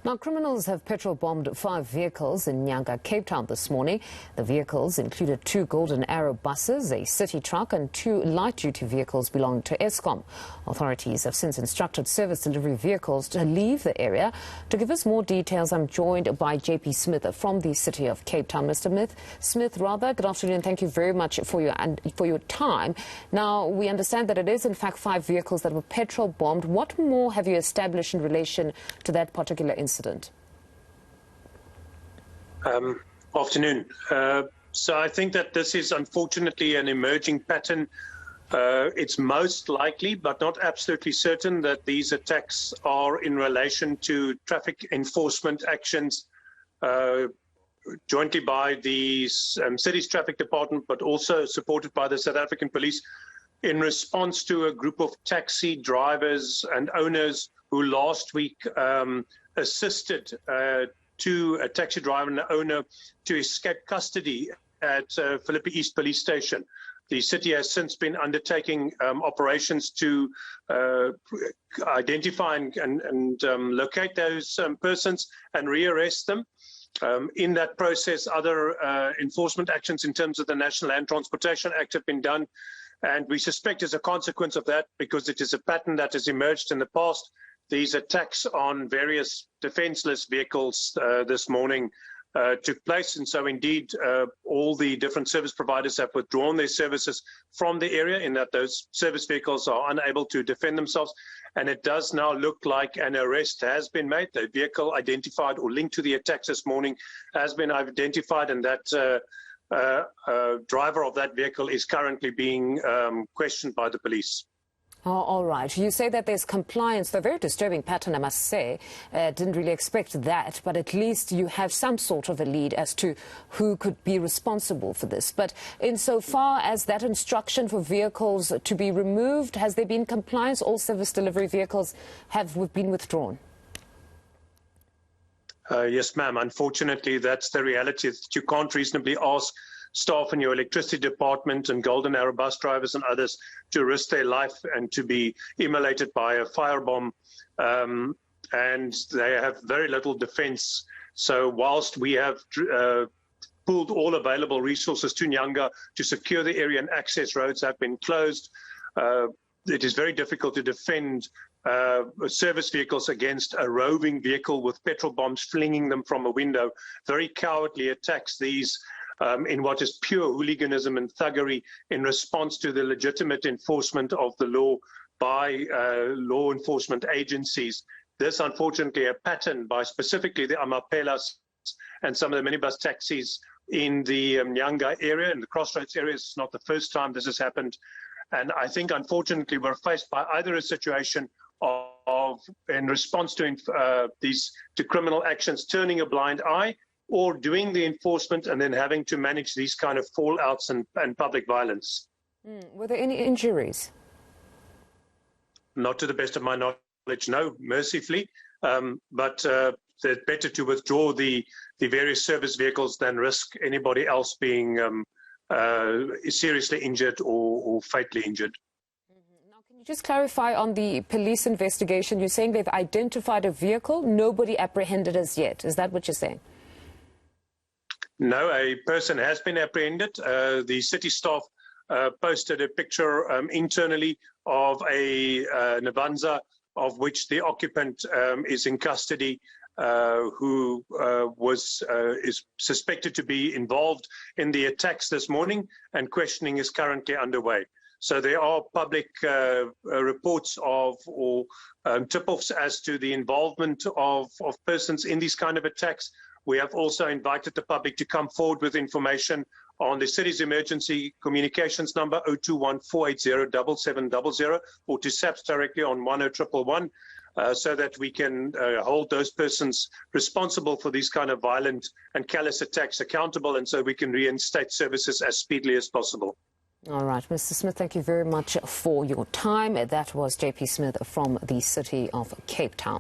Now, criminals have petrol-bombed 5 vehicles in Nyanga, Cape Town this morning. The vehicles included 2 Golden Arrow buses, a city truck and 2 light-duty vehicles belonging to Eskom. Authorities have since instructed service delivery vehicles to leave the area. To give us more details, I'm joined by JP Smith from the city of Cape Town. Mr. Smith, good afternoon. Thank you very much for your time. Now, we understand that it is in fact 5 vehicles that were petrol-bombed. What more have you established in relation to that particular incident? Afternoon. So I think that this is unfortunately an emerging pattern. It's most likely, but not absolutely certain, that these attacks are in relation to traffic enforcement actions jointly by the city's traffic department, but also supported by the South African police in response to a group of taxi drivers and owners who last week assisted to a taxi driver and owner to escape custody at Philippi East Police Station. The city has since been undertaking operations to identify and locate those persons and rearrest them. In that process, other enforcement actions in terms of the National Land Transportation Act have been done. And we suspect as a consequence of that, because it is a pattern that has emerged in the past, these attacks on various defenseless vehicles this morning took place. And so indeed, all the different service providers have withdrawn their services from the area, in that those service vehicles are unable to defend themselves. And it does now look like an arrest has been made. The vehicle identified or linked to the attacks this morning has been identified, and that driver of that vehicle is currently being questioned by the police. Oh, all right. You say that there's compliance. A very disturbing pattern, I must say. Didn't really expect that, but at least you have some sort of a lead as to who could be responsible for this. But insofar as that instruction for vehicles to be removed, has there been compliance? All service delivery vehicles have been withdrawn. Yes, ma'am. Unfortunately, that's the reality. That you can't reasonably ask staff in your electricity department and Golden Arrow bus drivers and others to risk their life and to be immolated by a firebomb. And they have very little defense. So whilst we have pulled all available resources to Nyanga to secure the area and access roads have been closed, it is very difficult to defend service vehicles against a roving vehicle with petrol bombs flinging them from a window. Very cowardly attacks these in what is pure hooliganism and thuggery in response to the legitimate enforcement of the law by law enforcement agencies. This, unfortunately, a pattern by specifically the Amapelas and some of the minibus taxis in the Nyanga area, in the crossroads area. It's not the first time this has happened. And I think, unfortunately, we're faced by either a situation of in response to criminal actions, turning a blind eye, or doing the enforcement and then having to manage these kind of fallouts and public violence. Were there any injuries? Not to the best of my knowledge, no, mercifully. But it's better to withdraw the various service vehicles than risk anybody else being seriously injured or fatally injured. Now, can you just clarify on the police investigation? You're saying they've identified a vehicle, nobody apprehended as yet. Is that what you're saying? No, a person has been apprehended. The city staff posted a picture internally of a Navanza, of which the occupant is in custody, who is suspected to be involved in the attacks this morning, and questioning is currently underway. So there are public reports or tip-offs as to the involvement of persons in these kind of attacks. We have also invited the public to come forward with information on the city's emergency communications number 021-480-7700, or to SAPS directly on 10111, so that we can hold those persons responsible for these kind of violent and callous attacks accountable, and so we can reinstate services as speedily as possible. All right, Mr. Smith, thank you very much for your time. That was JP Smith from the city of Cape Town.